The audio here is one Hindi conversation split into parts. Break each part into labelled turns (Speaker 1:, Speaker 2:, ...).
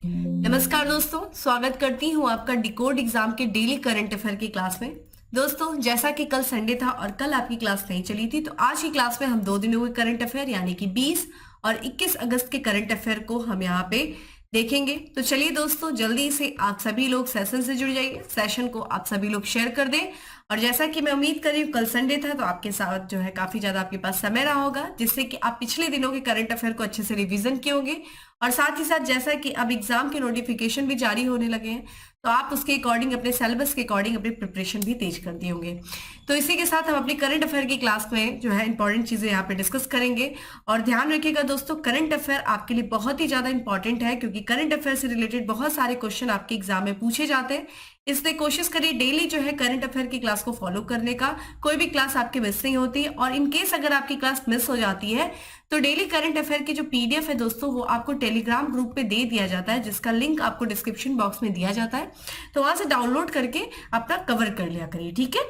Speaker 1: नमस्कार दोस्तों, स्वागत करती हूँ आपका डिकोड एग्जाम के डेली करंट अफेयर की क्लास में। दोस्तों, जैसा कि कल संडे था और कल आपकी क्लास नहीं चली थी, तो आज की क्लास में हम 2 दिनों के करंट अफेयर यानी कि 20 और 21 अगस्त के करंट अफेयर को हम यहाँ पे देखेंगे। तो चलिए दोस्तों, जल्दी से आप सभी लोग सेशन से जुड़ जाइए, सेशन को आप सभी लोग शेयर कर दें। और जैसा कि मैं उम्मीद कर रही हूँ, कल संडे था तो आपके साथ जो है काफी ज्यादा आपके पास समय रहा होगा, जिससे कि आप पिछले दिनों के करंट अफेयर को अच्छे से रिवीजन किए होंगे। और साथ ही साथ जैसा कि अब एग्जाम के नोटिफिकेशन भी जारी होने लगे हैं, तो आप उसके अकॉर्डिंग अपने सिलेबस के अकॉर्डिंग अपनी प्रिपरेशन भी तेज कर दिए होंगे। तो इसी के साथ हम अपनी करंट अफेयर की क्लास में जो है इंपॉर्टेंट चीजें यहाँ पे डिस्कस करेंगे। और ध्यान रखिएगा दोस्तों, करंट अफेयर आपके लिए बहुत ही ज्यादा इंपॉर्टेंट है, क्योंकि करंट अफेयर से रिलेटेड बहुत सारे क्वेश्चन आपके एग्जाम में पूछे जाते हैं। इसलिए कोशिश करिए डेली जो है करंट अफेयर की क्लास को फॉलो करने का, कोई भी क्लास आपकी मिस नहीं होती। और इन केस अगर आपकी क्लास मिस हो जाती है, तो डेली करंट अफेयर की जो पीडीएफ है दोस्तों, वो आपको टेलीग्राम ग्रुप पे दे दिया जाता है, जिसका लिंक आपको डिस्क्रिप्शन बॉक्स में दिया जाता है। तो वहां से डाउनलोड करके अपना कवर कर लिया करिए, ठीक है।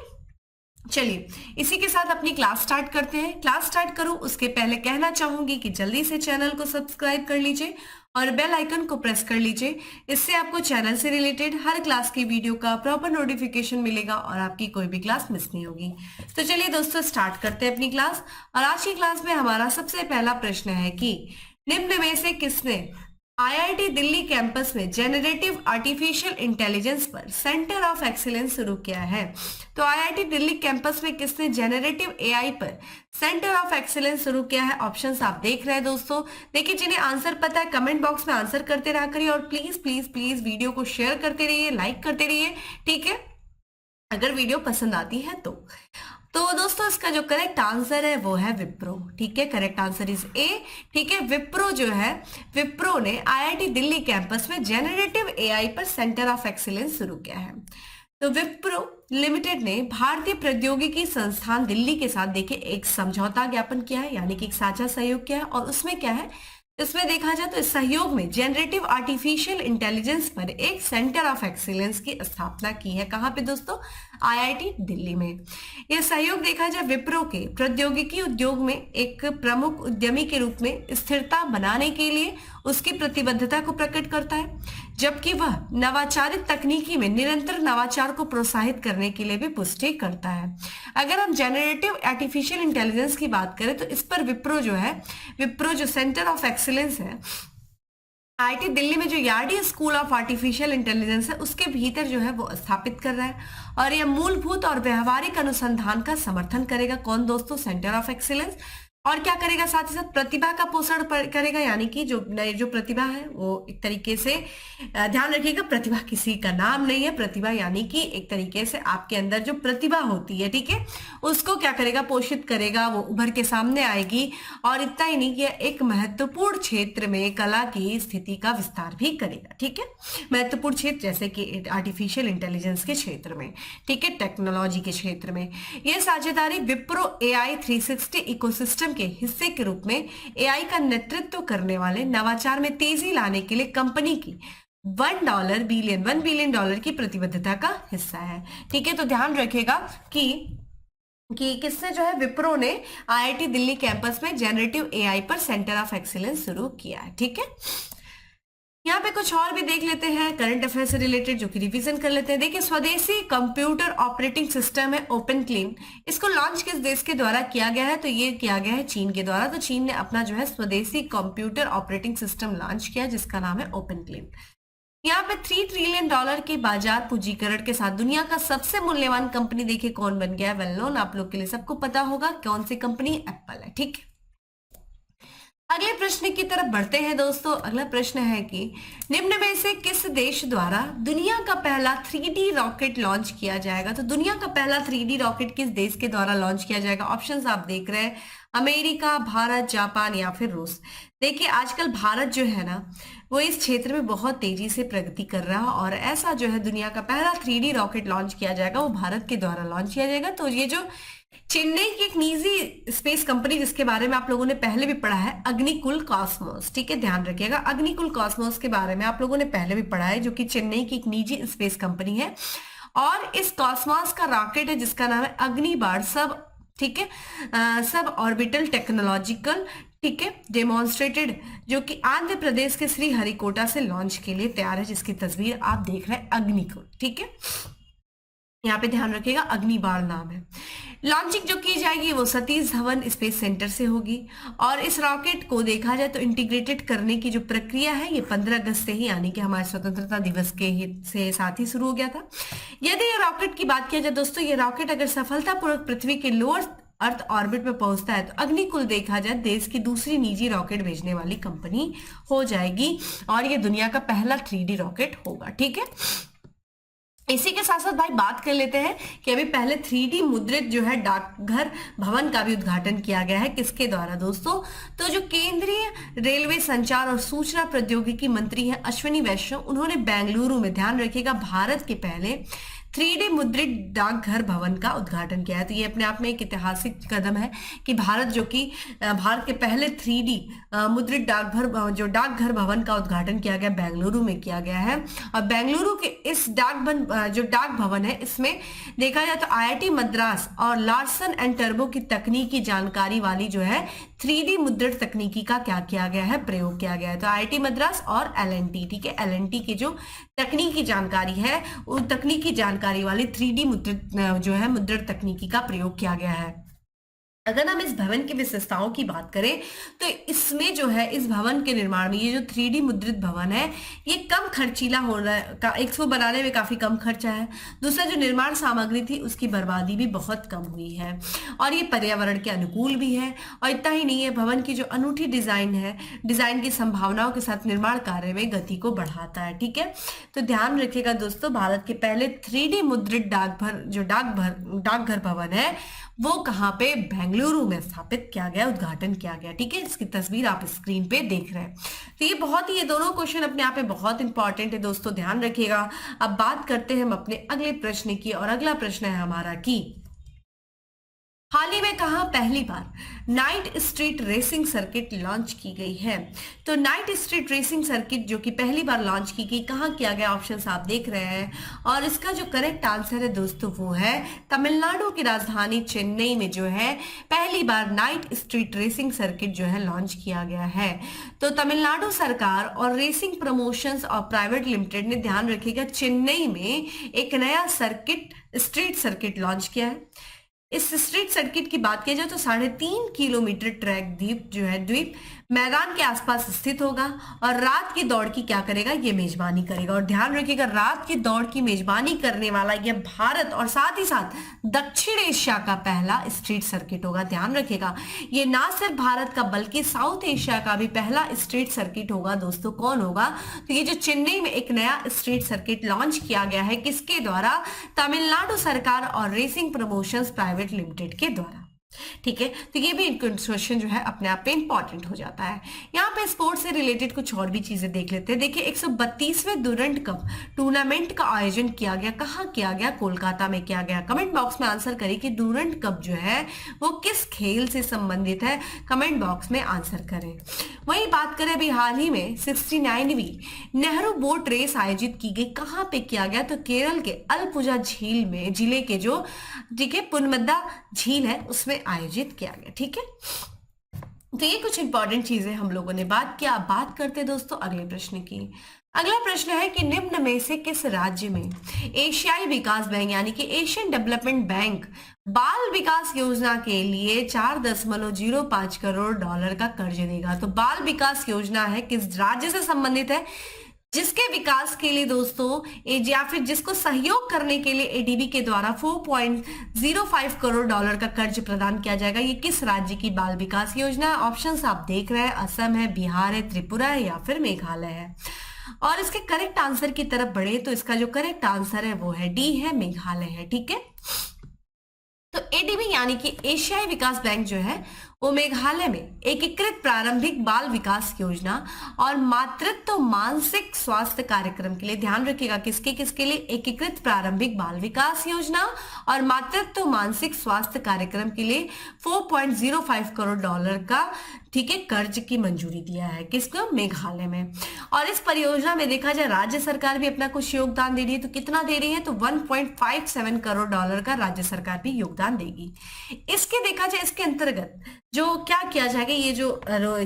Speaker 1: चलिए, इसी के साथ अपनी क्लास स्टार्ट करते हैं। क्लास स्टार्ट करूं उसके पहले कहना चाहूंगी कि जल्दी से चैनल को सब्सक्राइब कर लीजिए और बेल आइकन को प्रेस कर लीजिए। इससे आपको चैनल से रिलेटेड हर क्लास की वीडियो का प्रॉपर नोटिफिकेशन मिलेगा और आपकी कोई भी क्लास मिस नहीं होगी। तो चलिए दोस्तों, स्टार्ट करते हैं अपनी क्लास। और आज की क्लास में हमारा सबसे पहला प्रश्न है कि निम्न में से किसने आईआईटी दिल्ली कैंपस में जेनरेटिव आर्टिफिशियल इंटेलिजेंस पर सेंटर ऑफ एक्सीलेंस शुरू किया है। तो आईआईटी दिल्ली कैंपस में किसने जेनरेटिव एआई पर सेंटर ऑफ एक्सीलेंस शुरू किया है? ऑप्शंस आप देख रहे हैं दोस्तों। देखिए, जिन्हें आंसर पता है कमेंट बॉक्स में आंसर करते रहा करिए, और प्लीज प्लीज प्लीज वीडियो को शेयर करते रहिए, लाइक करते रहिए, ठीक है, अगर वीडियो पसंद आती है तो दोस्तों, इसका जो करेक्ट आंसर है वो है विप्रो, ठीक है। करेक्ट आंसर इज ए, ठीक है। विप्रो जो है, विप्रो ने आईआईटी दिल्ली कैंपस में जेनरेटिव एआई पर सेंटर ऑफ एक्सीलेंस शुरू किया है। तो विप्रो लिमिटेड ने भारतीय प्रौद्योगिकी संस्थान दिल्ली के साथ देखिए एक समझौता ज्ञापन किया है, यानी कि एक साझा सहयोग किया है। और उसमें क्या है, इसमें देखा जाए तो इस सहयोग में जेनरेटिव आर्टिफिशियल इंटेलिजेंस पर एक सेंटर ऑफ एक्सीलेंस की स्थापना की है। कहां पे दोस्तों? आईआईटी दिल्ली में। यह सहयोग देखा जाए विप्रो के प्रौद्योगिकी उद्योग में एक प्रमुख उद्यमी के रूप में स्थिरता बनाने के लिए उसकी प्रतिबद्धता को प्रकट करता है, जबकि वह नवाचारित तकनीकी में निरंतर नवाचार को प्रोत्साहित करने के लिए भी पुष्टि करता है। अगर हम जेनरेटिव आर्टिफिशियल इंटेलिजेंस की बात करें तो इस पर विप्रो जो सेंटर ऑफ एक्सीलेंस है आईआईटी दिल्ली में, जो यार्डी स्कूल ऑफ आर्टिफिशियल इंटेलिजेंस है, उसके भीतर जो है वो स्थापित कर रहा है। और यह मूलभूत और व्यवहारिक अनुसंधान का समर्थन करेगा। कौन दोस्तों? Centre of excellence. और क्या करेगा? साथ ही साथ प्रतिभा का पोषण करेगा, यानी कि जो प्रतिभा है वो एक तरीके से ध्यान रखिएगा, प्रतिभा किसी का नाम नहीं है। प्रतिभा यानी कि एक तरीके से आपके अंदर जो प्रतिभा होती है, ठीक है, उसको क्या करेगा? पोषित करेगा, वो उभर के सामने आएगी। और इतना ही नहीं, कि एक महत्वपूर्ण क्षेत्र में कला की स्थिति का विस्तार भी करेगा, ठीक है। महत्वपूर्ण क्षेत्र जैसे कि आर्टिफिशियल इंटेलिजेंस के क्षेत्र में, ठीक है, टेक्नोलॉजी के क्षेत्र में। यह साझेदारी विप्रो एआई 360 इकोसिस्टम के हिस्से के रूप में एआई का नेतृत्व करने वाले नवाचार में तेजी लाने के लिए कंपनी की $1 बिलियन की प्रतिबद्धता का हिस्सा है, ठीक है। तो ध्यान रखिएगा कि किसने जो है, विप्रो ने आईआईटी दिल्ली कैंपस में जेनरेटिव एआई पर सेंटर ऑफ एक्सीलेंस शुरू किया है, ठीक है। यहाँ पे कुछ और भी देख लेते हैं करंट अफेयर से रिलेटेड, जो कि रिवीजन कर लेते हैं। देखिए, स्वदेशी कंप्यूटर ऑपरेटिंग सिस्टम है ओपन क्लीन, इसको लॉन्च किस देश के द्वारा किया गया है? तो ये किया गया है चीन के द्वारा। तो चीन ने अपना जो है स्वदेशी कंप्यूटर ऑपरेटिंग सिस्टम लॉन्च किया, जिसका नाम है ओपन क्लीन। यहाँ पे $3 ट्रिलियन के बाजार पूंजीकरण के साथ दुनिया का सबसे मूल्यवान कंपनी देखिए कौन बन गया है? वेल नोन, आप लोग के लिए सबको पता होगा कौन सी कंपनी? एप्पल है, ठीक है। अगले प्रश्न की तरफ बढ़ते हैं दोस्तों। अगला प्रश्न है कि निम्न में से किस देश द्वारा दुनिया का पहला 3D रॉकेट लॉन्च किया जाएगा? तो दुनिया का पहला 3D रॉकेट किस देश के द्वारा लॉन्च किया जाएगा? ऑप्शंस आप देख रहे हैं, अमेरिका, भारत, जापान या फिर रूस। देखिए, आजकल भारत जो है ना, वो इस क्षेत्र में बहुत तेजी से प्रगति कर रहा है, और ऐसा जो है दुनिया का पहला 3D रॉकेट लॉन्च किया जाएगा, वो भारत के द्वारा लॉन्च किया जाएगा। तो ये जो चेन्नई की एक निजी स्पेस कंपनी, जिसके बारे में आप लोगों ने पहले भी पढ़ा है, अग्निकुल कॉस्मोस, ठीक है, ध्यान रखिएगा, अग्निकुल कॉस्मोस के बारे में आप लोगों ने पहले भी पढ़ा है, जो कि चेन्नई की एक निजी स्पेस कंपनी है। और इस कॉस्मोस का रॉकेट है जिसका नाम है अग्निबाण सब, ठीक है, सब ऑर्बिटल टेक्नोलॉजिकल ठीक है, डेमोन्स्ट्रेटेड, जो कि आंध्र प्रदेश के श्री हरिकोटा से लॉन्च के लिए तैयार है, जिसकी तस्वीर आप देख रहे हैं अग्निकुल। ठीक है, यहाँ पे ध्यान रखिएगा अग्निबाण नाम है। लॉन्चिंग जो की जाएगी वो सतीश धवन स्पेस सेंटर से होगी और इस रॉकेट को देखा जाए तो इंटीग्रेटेड करने की जो प्रक्रिया है ये 15 अगस्त से ही, यानी कि हमारे स्वतंत्रता दिवस के से साथ ही शुरू हो गया था। यदि ये रॉकेट की बात किया जाए दोस्तों, ये रॉकेट अगर सफलतापूर्वक पृथ्वी के लोअर अर्थ ऑर्बिट में पहुंचता है तो अग्निकुल देखा जाए देश की दूसरी निजी रॉकेट भेजने वाली कंपनी हो जाएगी और ये दुनिया का पहला 3D रॉकेट होगा। ठीक है, इसी के साथ साथ भाई बात कर लेते हैं कि अभी पहले 3D मुद्रित जो है डाकघर भवन का भी उद्घाटन किया गया है। किसके द्वारा दोस्तों? तो जो केंद्रीय रेलवे संचार और सूचना प्रौद्योगिकी मंत्री हैं अश्विनी वैष्णव, उन्होंने बेंगलुरु में, ध्यान रखिएगा, भारत के पहले 3D मुद्रित डाकघर भवन का उद्घाटन किया है। तो ये अपने आप में एक ऐतिहासिक कदम है कि भारत के पहले 3D मुद्रित डाकघर भवन का उद्घाटन किया गया, बेंगलुरु में किया गया है। और बेंगलुरु के इस डाक भवन है, इसमें देखा जाए तो IIT मद्रास और लार्सन एंड टर्बो की तकनीकी जानकारी वाली जो है 3D मुद्रित तकनीकी का क्या किया गया है, प्रयोग किया गया है। तो IIT मद्रास और LNT, ठीक है, LNT की जो तकनीकी जानकारी है, उस तकनीकी जानकारी वाली 3D मुद्रित तकनीकी का प्रयोग किया गया है। अगर हम इस भवन की विशेषताओं की बात करें तो इसमें जो है, इस भवन के निर्माण में, ये जो 3D मुद्रित भवन है ये कम खर्चीला हो रहा है, इसको बनाने में काफी कम खर्चा है। दूसरा, जो निर्माण सामग्री थी उसकी बर्बादी भी बहुत कम हुई है और ये पर्यावरण के अनुकूल भी है। और इतना ही नहीं है, भवन की जो अनूठी डिजाइन है, डिजाइन की संभावनाओं के साथ निर्माण कार्य में गति को बढ़ाता है। ठीक है, तो ध्यान रखिएगा दोस्तों, भारत के पहले 3D मुद्रित डाकघर भवन है वो कहाँ पे? बेंगलुरु में स्थापित किया गया, उद्घाटन किया गया। ठीक है, इसकी तस्वीर आप स्क्रीन पे देख रहे हैं। तो ये दोनों क्वेश्चन अपने आप में बहुत इंपॉर्टेंट है दोस्तों, ध्यान रखिएगा। अब बात करते हैं हम अपने अगले प्रश्न की, और अगला प्रश्न है हमारा कि हाल ही में कहा पहली बार night street racing circuit launch की गई है? तो नाइट स्ट्रीट रेसिंग सर्किट जो कि पहली बार लॉन्च की गई, कहाँ किया गया? ऑप्शंस आप देख रहे हैं और इसका जो करेक्ट आंसर है दोस्तों वो है तमिलनाडु की राजधानी चेन्नई में जो है पहली बार नाइट स्ट्रीट रेसिंग सर्किट जो है लॉन्च किया गया है। तो तमिलनाडु सरकार और रेसिंग प्रमोशंस और प्राइवेट लिमिटेड ने, ध्यान रखिएगा, चेन्नई में एक नया स्ट्रीट सर्किट लॉन्च किया है। इस स्ट्रीट सर्किट की बात की जाए तो 3.5 किलोमीटर ट्रैक द्वीप मैदान के आसपास स्थित होगा और रात की दौड़ की क्या करेगा? ये मेजबानी करेगा। और ध्यान रखिएगा, रात की दौड़ की मेजबानी करने वाला ये भारत और साथ ही साथ दक्षिण एशिया का पहला स्ट्रीट सर्किट होगा। ध्यान रखिएगा, ये ना सिर्फ भारत का बल्कि साउथ एशिया का भी पहला स्ट्रीट सर्किट होगा। दोस्तों कौन होगा? तो ये जो चेन्नई में एक नया स्ट्रीट सर्किट लॉन्च किया गया है, किसके द्वारा? तमिलनाडु सरकार और रेसिंग प्रमोशंस प्राइवेट लिमिटेड के द्वारा। ठीक है, तो ये भी क्वेश्चन जो है अपने आप में इंपॉर्टेंट हो जाता है। यहाँ पे स्पोर्ट्स से रिलेटेड कुछ और भी चीजें देख लेते हैं। देखिए, 132वें डुरंट कप टूर्नामेंट का आयोजन किया गया, कहाँ किया गया? कोलकाता में किया गया। कमेंट बॉक्स में आंसर करिए कि डुरंट कप जो है वो किस खेल से संबंधित है, कमेंट बॉक्स में आंसर करें। वही बात करें, अभी हाल ही में 69वीं नेहरू बोट रेस आयोजित की गई, कहाँ पे किया गया? तो केरल के अलपुजा जिले के जो, ठीक है, पुनमद्दा झील है उसमें आयोजित किया गया। ठीक है, तो ये कुछ इंपॉर्टेंट चीजें हम लोगों ने बात किया। अब बात करते हैं दोस्तों अगले प्रश्न की। अगला प्रश्न है कि निम्न में से किस राज्य में एशियाई विकास बैंक यानी कि एशियन डेवलपमेंट बैंक बाल विकास योजना के लिए 4.05 करोड़ डॉलर का कर्ज देगा? तो बाल विकास योजना है, किस राज्य से संबंधित है? जिसके विकास के लिए दोस्तों या फिर जिसको सहयोग करने के लिए एडीबी के द्वारा 4.05 करोड़ डॉलर का कर्ज प्रदान किया जाएगा। ये किस राज्य की बाल विकास योजना? ऑप्शंस आप देख रहे हैं, असम है, बिहार है, त्रिपुरा है या फिर मेघालय है। और इसके करेक्ट आंसर की तरफ बढ़े तो इसका जो करेक्ट आंसर है वो है डी है, मेघालय है। ठीक है, तो एडीबी यानी कि एशियाई विकास बैंक जो है वो मेघालय में एकीकृत प्रारंभिक बाल विकास योजना और मातृत्व मानसिक स्वास्थ्य कार्यक्रम के लिए, ध्यान रखिएगा, किसके लिए? एकीकृत प्रारंभिक बाल विकास योजना और मातृत्व मानसिक स्वास्थ्य कार्यक्रम के लिए 4.05 करोड़ डॉलर का ठीक है, कर्ज की मंजूरी दिया है। किसको? मेघालय में। और इस परियोजना में देखा जाए राज्य सरकार भी अपना कुछ योगदान दे रही है। तो कितना दे रही है? तो 1.57 करोड़ डॉलर का राज्य सरकार भी योगदान देगी। इसके देखा जाए इसके अंतर्गत जो क्या किया जाएगा, ये जो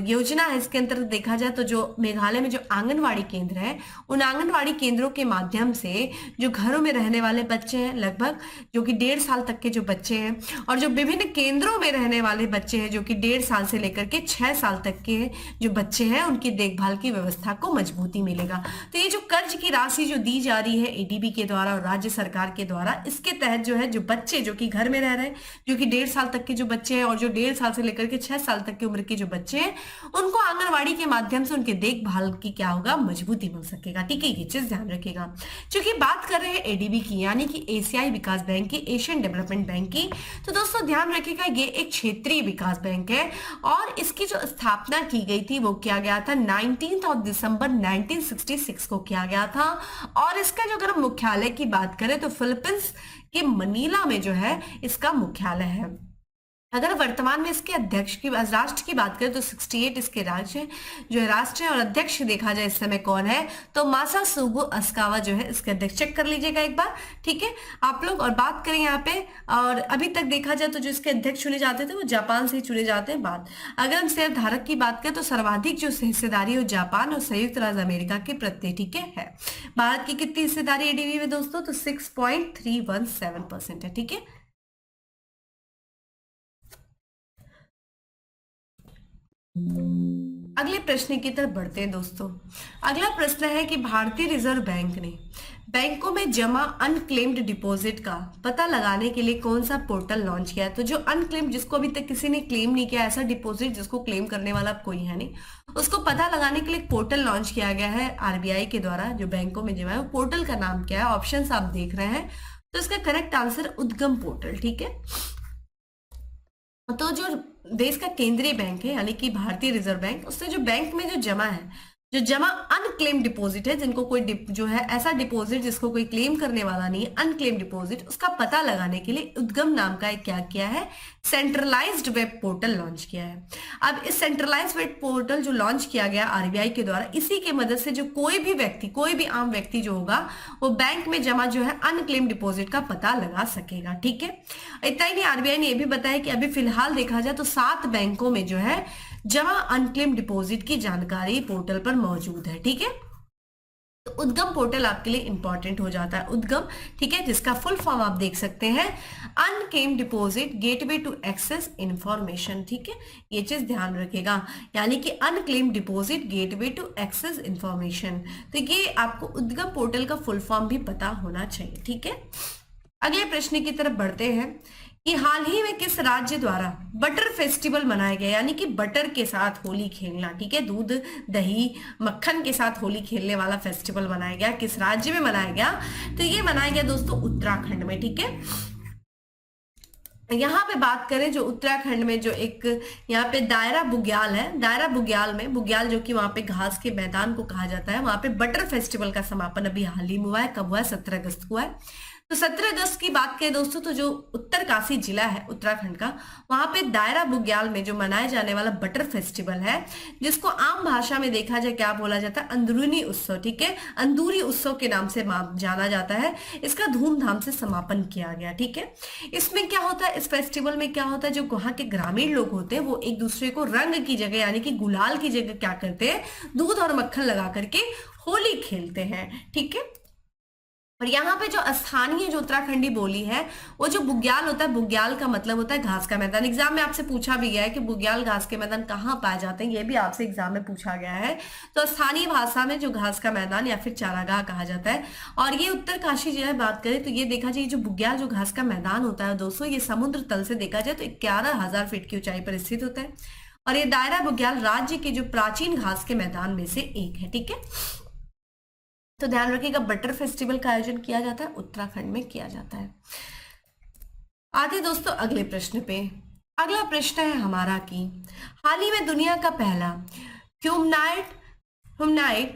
Speaker 1: योजना है इसके अंतर्गत देखा जाए तो जो मेघालय में जो आंगनवाड़ी केंद्र है, उन आंगनवाड़ी केंद्रों के माध्यम से जो घरों में रहने वाले बच्चे हैं, लगभग जो कि 1.5 साल तक के जो बच्चे हैं, और जो विभिन्न केंद्रों में रहने वाले बच्चे हैं जो कि 1.5 साल से लेकर के 6 साल तक के जो बच्चे हैं, उनकी देखभाल की व्यवस्था को मजबूती मिलेगा। तो ये जो कर्ज की राशि जो दी जा रही है एडीबी के द्वारा और राज्य सरकार के द्वारा, इसके तहत जो है जो बच्चे जो कि घर में रह रहे हैं, जो कि 1.5 साल तक के जो बच्चे हैं और जो 1.5 साल से लेकर के 6 साल तक की उम्र के जो बच्चे हैं, उनको आंगनवाड़ी के माध्यम से उनके देखभाल की क्या होगा? मजबूती मिल सकेगा। ठीक है, ये चीज ध्यान रखेगा। क्योंकि बात कर रहे हैं एडीबी की, यानी कि एशियाई विकास बैंक की, एशियन डेवलपमेंट बैंक की, तो दोस्तों ध्यान रखिएगा ये एक क्षेत्रीय विकास बैंक है और इसकी जो स्थापना की गई थी वो किया गया था 19 दिसंबर 1966 को किया गया था। और इसका जो अगर मुख्यालय की बात करें तो फिलीपींस के मनीला में जो है इसका मुख्यालय है। अगर वर्तमान में इसके अध्यक्ष की राष्ट्र की बात करें तो 68 इसके राज्य है, जो राष्ट्र और अध्यक्ष देखा जाए इस समय कौन है तो मासासुगो असाकावा जो है इसके अध्यक्ष। चेक कर लीजिएगा एक बार, ठीक है आप लोग। और बात करें यहाँ पे, और अभी तक देखा जाए तो जो इसके अध्यक्ष चुने जाते थे वो जापान से ही चुने जाते हैं। बात अगर हम शेयर धारक की बात करें तो सर्वाधिक जो हिस्सेदारी है जापान और संयुक्त राज्य अमेरिका के प्रति, ठीक है। भारत की कितनी हिस्सेदारी एडीबी में दोस्तों? तो 6.317% है, ठीक है। अगले प्रश्न की तरफ बढ़ते हैं दोस्तों। अगला प्रश्न है कि भारतीय रिजर्व बैंक ने बैंकों में जमा अनक्लेम्ड डिपॉजिट का पता लगाने के लिए कौन सा पोर्टल लॉन्च किया है? तो जो अनक्लेम्ड, जिसको अभी तक किसी ने क्लेम नहीं किया, ऐसा डिपॉजिट जिसको क्लेम करने वाला कोई है नहीं, उसको पता लगाने के लिए एक पोर्टल लॉन्च किया गया है आरबीआई के द्वारा जो बैंकों में जमा है। वो पोर्टल का नाम क्या है? ऑप्शंस आप देख रहे हैं, तो इसका करेक्ट आंसर उद्गम पोर्टल, ठीक है। तो जो देश का केंद्रीय बैंक है यानी कि भारतीय रिजर्व बैंक, उससे जो बैंक में जो जमा है, जो जमा अनक्लेम डिपॉजिट है, जिनको कोई जो है ऐसा डिपॉजिट जिसको कोई क्लेम करने वाला नहीं है, अनक्लेम डिपॉजिट, उसका पता लगाने के लिए उद्गम नाम का एक क्या किया है? सेंट्रलाइज्ड वेब पोर्टल लॉन्च किया है। अब इस सेंट्रलाइज्ड वेब पोर्टल जो लॉन्च किया गया आरबीआई के द्वारा, इसी के मदद से जो कोई भी व्यक्ति, कोई भी आम व्यक्ति जो होगा वो बैंक में जमा जो है अनक्लेम डिपॉजिट का पता लगा सकेगा, ठीक है। इतना ही नहीं, आरबीआई ने यह भी बताया कि अभी फिलहाल देखा जाए तो 7 बैंकों में जो है जमा अनक्लेम डिपॉजिट की जानकारी पोर्टल पर मौजूद है, ठीक है। तो उद्गम पोर्टल आपके लिए इंपॉर्टेंट हो जाता है, उद्गम, ठीक है, जिसका फुल फॉर्म आप देख सकते हैं unclaim deposit gateway to access information, ठीक है। ये चीज ध्यान रखेगा, यानी कि unclaim deposit gateway to access information. तो ये आपको उद्गम पोर्टल का फुल फॉर्म भी पता होना चाहिए, ठीक है। अगले प्रश्न की तरफ बढ़ते हैं कि हाल ही में किस राज्य द्वारा बटर फेस्टिवल मनाया गया, यानी कि बटर के साथ होली खेलना, ठीक है, दूध दही मक्खन के साथ होली खेलने वाला फेस्टिवल मनाया गया, किस राज्य में मनाया गया? तो ये मनाया गया दोस्तों उत्तराखंड में, ठीक है। यहाँ पे बात करें जो उत्तराखंड में जो एक यहाँ पे दायरा बुग्याल है, दायरा बुग्याल में, बुग्याल जो कि वहां पे घास के मैदान को कहा जाता है, वहां पे बटर फेस्टिवल का समापन अभी हाल ही में हुआ है। कब हुआ है? 17 अगस्त को है। तो 17 अगस्त की बात करें दोस्तों तो जो उत्तरकाशी जिला है उत्तराखंड का, वहां पे दायरा बुग्याल में जो मनाया जाने वाला बटर फेस्टिवल है, जिसको आम भाषा में देखा जाए क्या बोला जाता है? अंदरूनी उत्सव, ठीक है, अंदूरी उत्सव के नाम से जाना जाता है। इसका धूमधाम से समापन किया गया, ठीक है। इसमें क्या होता है? इस फेस्टिवल में क्या होता है? जो वहां के ग्रामीण लोग होते हैं वो एक दूसरे को रंग की जगह यानी कि गुलाल की जगह क्या करते हैं? दूध और मक्खन लगा करके होली खेलते हैं, ठीक है। और यहाँ पे जो स्थानीय जो उत्तराखंडी बोली है वो जो बुग्याल होता है, बुग्याल का मतलब होता है घास का मैदान। एग्जाम में आपसे पूछा भी गया है कि बुग्याल घास के मैदान कहाँ पाए जाते हैं, ये भी आपसे एग्जाम में पूछा गया है। तो स्थानीय भाषा में जो घास का मैदान या फिर चारागाह कहा जाता है। और ये उत्तरकाशी जो है बात करें तो ये देखा जाए जो बुग्याल जो घास का मैदान होता है दोस्तों, ये समुद्र तल से देखा जाए तो 11,000 फीट की ऊंचाई पर स्थित होता है। और ये दायरा बुग्याल राज्य के जो प्राचीन घास के मैदान में से एक है, ठीक है। तो ध्यान रखिएगा बटर फेस्टिवल का आयोजन किया जाता है उत्तराखंड में किया जाता है। आते दोस्तों अगले प्रश्न पे। अगला प्रश्न है हमारा कि हाल ही में दुनिया का पहला ह्यूमनाइड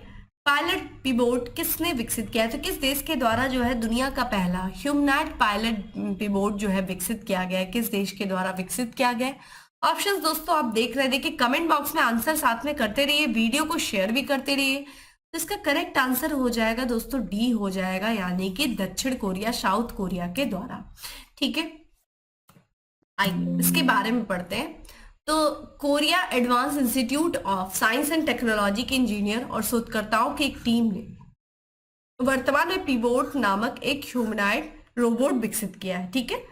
Speaker 1: पायलट पिबोट किसने विकसित किया है? तो किस देश के द्वारा जो है दुनिया का पहला ह्यूमनाइड पायलट पिबोट जो है विकसित किया गया है, किस देश के द्वारा विकसित किया गया है? ऑप्शंस दोस्तों आप देख रहे थे कि कमेंट बॉक्स में आंसर साथ में करते रहिए, वीडियो को शेयर भी करते रहिए। तो इसका करेक्ट आंसर हो जाएगा दोस्तों डी हो जाएगा, यानी कि दक्षिण कोरिया, साउथ कोरिया के द्वारा। ठीक है, आइए इसके बारे में पढ़ते हैं। तो Korea advance institute of science and technology के इंजीनियर और शोधकर्ताओं की एक टीम ने वर्तमान में पीबोट नामक एक ह्यूमनॉइड रोबोट विकसित किया है। ठीक है,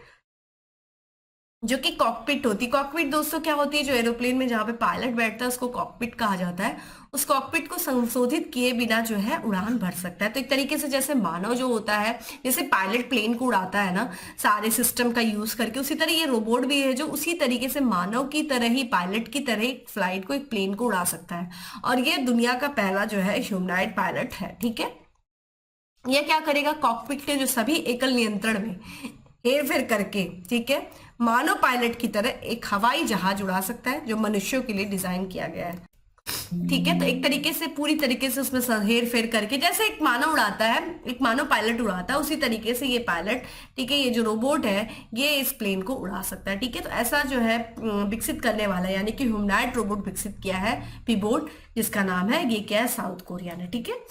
Speaker 1: जो कि कॉकपिट होती है। कॉकपिट दोस्तों क्या होती है, जो एरोप्लेन में जहां पे पायलट बैठता है उसको कॉकपिट कहा जाता है। उस कॉकपिट को संशोधित किए बिना जो है उड़ान भर सकता है। तो एक तरीके से जैसे मानव जो होता है, जैसे पायलट प्लेन को उड़ाता है ना सारे सिस्टम का यूज करके, उसी तरह ये रोबोट भी है जो उसी तरीके से मानव की तरह ही, पायलट की तरह एक फ्लाइट को, एक प्लेन को उड़ा सकता है। और ये दुनिया का पहला जो है ह्यूमनॉइड पायलट है। ठीक है, यह क्या करेगा, कॉकपिट के जो सभी एकल नियंत्रण में हेर फेर करके, ठीक है, मानव पायलट की तरह एक हवाई जहाज उड़ा सकता है जो मनुष्यों के लिए डिजाइन किया गया है। ठीक है, तो एक तरीके से पूरी तरीके से उसमें हेर फेर करके, जैसे एक मानव उड़ाता है, एक मानव पायलट उड़ाता है, उसी तरीके से ये पायलट, ठीक है, ये जो रोबोट है ये इस प्लेन को उड़ा सकता है। ठीक है, तो ऐसा जो है विकसित करने वाला, यानी कि ह्यूमनॉइड रोबोट विकसित किया है पीबोट, जिसका नाम है, ये क्या है, साउथ कोरिया ने। ठीक है,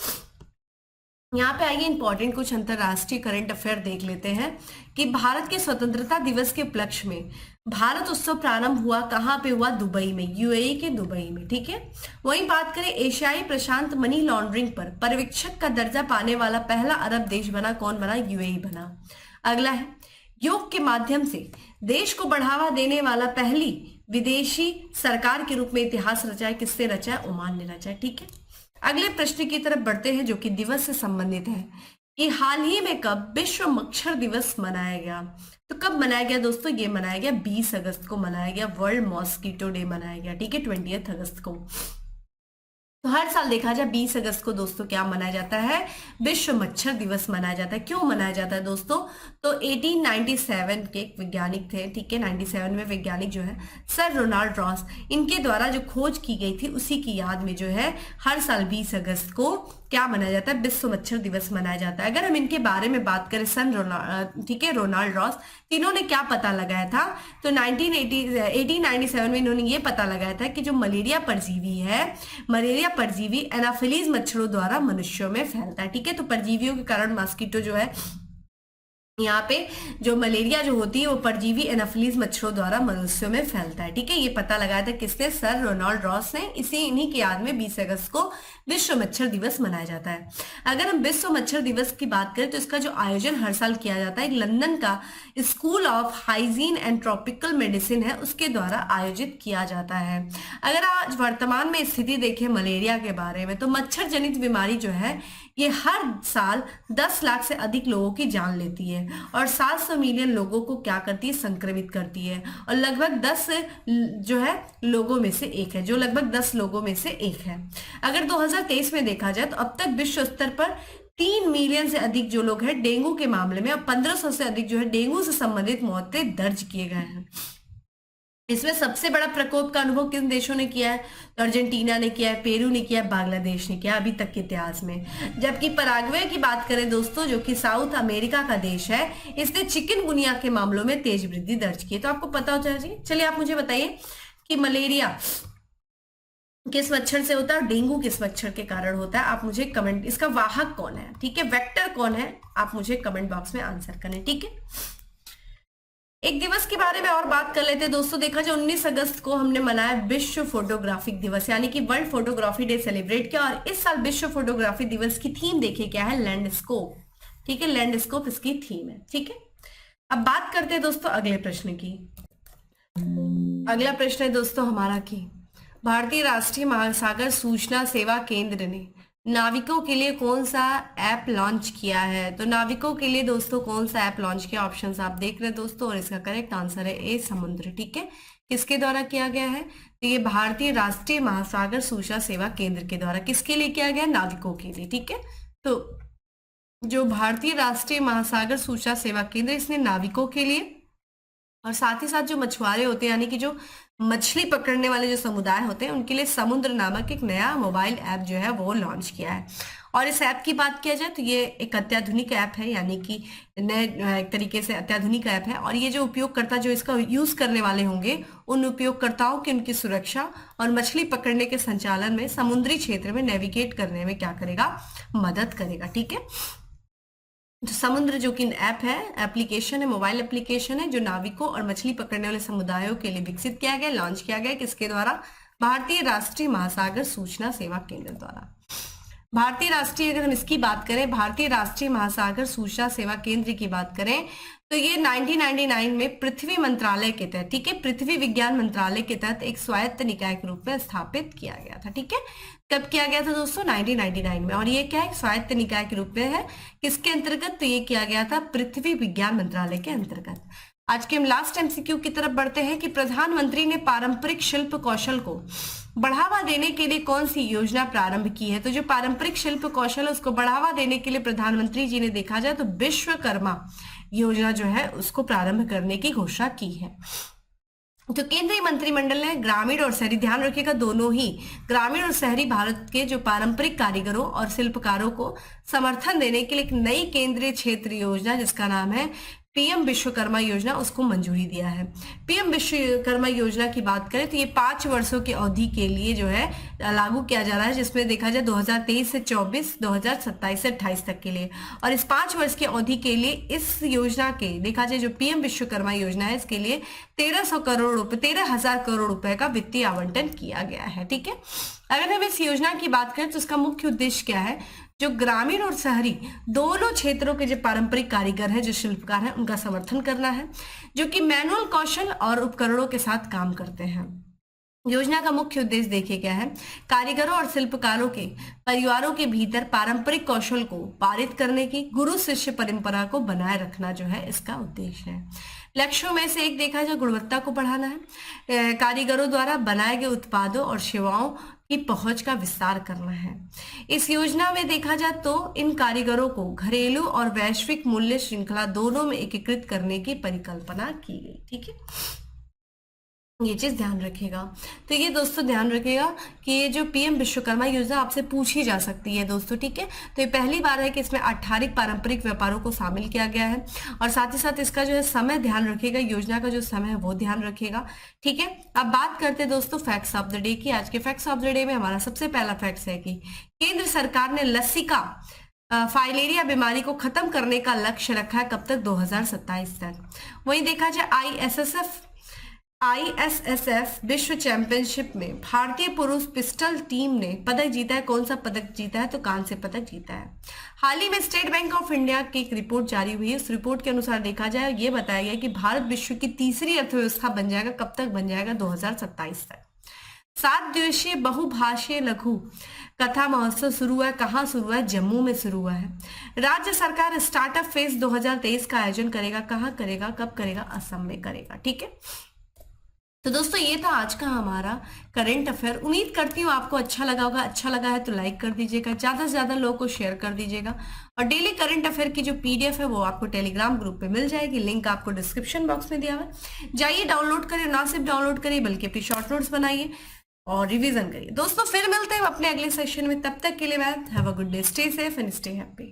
Speaker 1: यहाँ पे आइए इंपॉर्टेंट कुछ अंतरराष्ट्रीय करंट अफेयर देख लेते हैं कि भारत के स्वतंत्रता दिवस के उपलक्ष्य में भारत उत्सव प्रारंभ हुआ, कहाँ पे हुआ, दुबई में, यूएई के दुबई में। ठीक है, वहीं बात करें एशियाई प्रशांत मनी लॉन्ड्रिंग पर पर्यवेक्षक का दर्जा पाने वाला पहला अरब देश बना, कौन बना, यूएई बना। अगला है योग के माध्यम से देश को बढ़ावा देने वाला पहली विदेशी सरकार के रूप में इतिहास रचा है, किससे रचा है, ओमान ने रचा है। ठीक है, अगले प्रश्न की तरफ बढ़ते हैं जो कि दिवस से संबंधित है कि हाल ही में कब विश्व मच्छर दिवस मनाया गया। तो कब मनाया गया दोस्तों, ये मनाया गया 20 अगस्त को मनाया गया, वर्ल्ड मॉस्किटो डे मनाया गया। ठीक है, 20 अगस्त को। तो हर साल देखा जाए 20 अगस्त को दोस्तों क्या मनाया जाता है, विश्व मच्छर दिवस मनाया जाता है। क्यों मनाया जाता है दोस्तों, तो 1897 के एक वैज्ञानिक थे, ठीक है, 97 में वैज्ञानिक जो है सर रोनाल्ड रॉस, इनके द्वारा जो खोज की गई थी उसी की याद में जो है हर साल 20 अगस्त को क्या मनाया जाता है, विश्व मच्छर दिवस मनाया जाता है। अगर हम इनके बारे में बात करें, ठीक है, रोनाल्ड रॉस, तीनों ने क्या पता लगाया था, तो 1897 में इन्होंने ये पता लगाया था कि जो मलेरिया परजीवी है, मलेरिया परजीवी एनाफिलीज मच्छरों द्वारा मनुष्यों में फैलता है। ठीक है, तो परजीवियों के कारण मॉस्किटो जो है, यहाँ पे जो मलेरिया जो होती है वो परजीवी एनाफिलीज मच्छरों द्वारा मनुष्यों में फैलता है। ठीक है, ये पता लगाया था किसने, सर रोनाल्ड रॉस ने। इन्हीं की याद में 20 अगस्त को विश्व मच्छर दिवस मनाया जाता है। अगर हम विश्व मच्छर दिवस की बात करें तो इसका जो आयोजन हर साल किया जाता है, लंदन का school of hygiene and tropical medicine है, उसके द्वारा आयोजित किया जाता है। अगर आज वर्तमान में स्थिति देखें मलेरिया के बारे में, तो मच्छर जनित बीमारी जो है ये हर साल 10 लाख से अधिक लोगों की जान लेती है और 700 मिलियन लोगों को क्या करती है, संक्रमित करती है। और लगभग 10 जो है लोगों में से एक है, जो लगभग 10 लोगों में से एक है। अगर 2023 में देखा जाए तो अब तक विश्व स्तर पर 3 मिलियन से अधिक जो लोग हैं डेंगू के मामले में, और 1500 से अधिक जो है डेंगू से संबंधित मौतें दर्ज किए गए हैं। इसमें सबसे बड़ा प्रकोप का अनुभव किन देशों ने किया है, तो अर्जेंटीना ने किया है, पेरू ने किया है, बांग्लादेश ने किया अभी तक के इतिहास में। जबकि पराग्वे की बात करें दोस्तों, जो कि साउथ अमेरिका का देश है, इसने चिकनगुनिया के मामलों में तेज वृद्धि दर्ज की है। तो आपको पता हो चाहिए। चलिए आप मुझे बताइए कि मलेरिया किस मच्छर से होता है और डेंगू किस मच्छर के कारण होता है। आप मुझे कमेंट, इसका वाहक कौन है, ठीक है, वेक्टर कौन है, आप मुझे कमेंट बॉक्स में आंसर करें। ठीक है, एक दिवस के बारे में और बात कर लेते हैं दोस्तों। देखा जाए 19 अगस्त को हमने मनाया विश्व फोटोग्राफिक दिवस, यानी कि वर्ल्ड फोटोग्राफी डे सेलिब्रेट किया। और इस साल विश्व फोटोग्राफी दिवस की थीम देखिए क्या है, लैंडस्केप। ठीक है, लैंडस्केप इसकी थीम है। ठीक है, अब बात करते हैं दोस्तों अगले प्रश्न की। अगला प्रश्न है दोस्तों हमारा कि भारतीय राष्ट्रीय महासागर सूचना सेवा केंद्र ने नाविकों के लिए कौन सा ऐप लॉन्च किया है। तो नाविकों के लिए दोस्तों कौन सा ऐप लॉन्च किया, ऑप्शंस आप देख रहे हैं दोस्तों, और इसका करेक्ट आंसर है ए, समुद्र। ठीक है, किसके द्वारा किया गया है, तो ये भारतीय राष्ट्रीय महासागर सूचना सेवा केंद्र के द्वारा किसके लिए किया गया, नाविकों के लिए। ठीक है, तो जो भारतीय राष्ट्रीय महासागर सूचना सेवा केंद्र, इसने नाविकों के लिए और साथ ही साथ जो मछुआरे होते हैं यानी कि जो मछली पकड़ने वाले जो समुदाय होते हैं उनके लिए समुद्र नामक एक नया मोबाइल ऐप जो है वो लॉन्च किया है। और इस ऐप की बात किया जाए तो ये एक अत्याधुनिक ऐप है, यानी कि नए एक तरीके से अत्याधुनिक ऐप है। और ये जो उपयोगकर्ता जो इसका यूज करने वाले होंगे उन उपयोगकर्ताओं की उनकी सुरक्षा और मछली पकड़ने के संचालन में समुद्री क्षेत्र में नेविगेट करने में क्या करेगा, मदद करेगा। ठीक है, तो समुद्र जो कि ऐप है, एप्लीकेशन है, मोबाइल एप्लीकेशन है जो नाविकों और मछली पकड़ने वाले समुदायों के लिए विकसित किया गया, लॉन्च किया गया। किसके द्वारा? भारतीय राष्ट्रीय महासागर सूचना सेवा केंद्र द्वारा। भारतीय राष्ट्रीय, अगर हम इसकी बात करें, भारतीय राष्ट्रीय महासागर सूचना सेवा केंद्र की बात करें तो ये 1999 में पृथ्वी मंत्रालय के तहत, ठीक है, पृथ्वी विज्ञान मंत्रालय के तहत एक स्वायत्त निकाय के रूप में स्थापित किया गया था। ठीक है, कब किया गया था दोस्तों? 1999 में। और ये क्या है? स्वायत्त निकाय के रूप में है। किसके अंतर्गत? तो ये किया गया था पृथ्वी विज्ञान मंत्रालय के अंतर्गत। आज के हम लास्ट एमसीक्यू की तरफ बढ़ते हैं कि प्रधानमंत्री ने पारंपरिक शिल्प कौशल को बढ़ावा देने के लिए कौन सी योजना प्रारंभ की है? तो जो पारंपरिक शिल्प कौशल है उसको बढ़ावा देने के लिए प्रधानमंत्री जी ने, देखा जाए तो विश्वकर्मा योजना जो है उसको प्रारंभ करने की घोषणा की है। तो केंद्रीय मंत्रिमंडल ने ग्रामीण और शहरी, ध्यान रखिएगा दोनों ही, ग्रामीण और शहरी भारत के जो पारंपरिक कारीगरों और शिल्पकारों को समर्थन देने के लिए एक नई केंद्रीय क्षेत्र योजना जिसका नाम है पीएम विश्वकर्मा योजना, उसको मंजूरी दिया है। पीएम विश्वकर्मा योजना की बात करें तो ये 5 वर्षों की अवधि के लिए जो है लागू किया जा रहा है, जिसमें देखा जाए 2023 से 24, 2027 से 28 तक के लिए। और इस 5 वर्ष की अवधि के लिए इस योजना के, देखा जाए जो पीएम विश्वकर्मा योजना है, इसके लिए 1300 करोड़ रुपए, 13,000 करोड़ रुपए का वित्तीय आवंटन किया गया है। ठीक है, अगर हम इस योजना की बात करें तो उसका मुख्य उद्देश्य क्या है? जो ग्रामीण और शहरी दोनों क्षेत्रों के जो पारंपरिक कारीगर हैं, जो शिल्पकार हैं, उनका समर्थन करना है, जो कि मैनुअल कौशल और उपकरणों के साथ काम करते हैं। योजना का मुख्य उद्देश्य देखिए क्या है? कारीगरों और शिल्पकारों के परिवारों के भीतर पारंपरिक कौशल को पारित करने की गुरु शिष्य परंपरा को बनाए रखना जो है इसका उद्देश्य है। लक्ष्यों में से एक देखा जाए गुणवत्ता को बढ़ाना है, कारीगरों द्वारा बनाए गए उत्पादों और सेवाओं की पहुंच का विस्तार करना है। इस योजना में देखा जाए तो इन कारीगरों को घरेलू और वैश्विक मूल्य श्रृंखला दोनों में एकीकृत करने की परिकल्पना की गई। ठीक है, ये चीज ध्यान रखिएगा। तो ये दोस्तों ध्यान रखिएगा कि ये जो पीएम विश्वकर्मा योजना आपसे पूछी जा सकती है दोस्तों। ठीक है, तो ये पहली बार है कि इसमें 18 पारंपरिक व्यापारों को शामिल किया गया है। और साथ ही साथ इसका जो है समय ध्यान रखिएगा, योजना का जो समय है वो ध्यान रखिएगा। ठीक है, अब बात करते हैं दोस्तों फैक्ट्स ऑफ द डे की। आज के फैक्ट्स ऑफ द डे में हमारा सबसे पहला फैक्ट्स है कि केंद्र सरकार ने लसिका फाइलेरिया बीमारी को खत्म करने का लक्ष्य रखा है। कब तक? 2027 तक। वहीं देखा जाए आईएसएसएफ विश्व चैंपियनशिप में भारतीय पुरुष पिस्टल टीम ने पदक जीता है। कौन सा पदक जीता है? तो कांस्य पदक जीता है। हाल ही में स्टेट बैंक ऑफ इंडिया की एक रिपोर्ट जारी हुई है। उस रिपोर्ट के अनुसार देखा जाए ये बताया गया कि भारत विश्व की तीसरी अर्थव्यवस्था बन जाएगा। कब तक बन जाएगा? 2027 तक। 7 दिवसीय बहुभाषीय लघु कथा महोत्सव शुरू हुआ है। कहाँ शुरू हुआ है? जम्मू में शुरू हुआ है। राज्य सरकार स्टार्टअप फेस्ट 2023 का आयोजन करेगा। कहाँ करेगा? कब करेगा? असम में करेगा। ठीक है, तो दोस्तों ये था आज का हमारा करंट अफेयर। उम्मीद करती हूँ आपको अच्छा लगा होगा। अच्छा लगा है तो लाइक कर दीजिएगा, ज्यादा से ज्यादा लोगों को शेयर कर दीजिएगा। और डेली करंट अफेयर की जो पीडीएफ है वो आपको टेलीग्राम ग्रुप पे मिल जाएगी, लिंक आपको डिस्क्रिप्शन बॉक्स में दिया हुआ है। जाइए डाउनलोड करिए, ना सिर्फ डाउनलोड करिए बल्कि अपनी शॉर्ट नोट्स बनाइए और रिविजन करिए। दोस्तों फिर मिलते हैं अपने अगले सेशन में, तब तक के लिए मैं have a good day, stay safe and stay happy.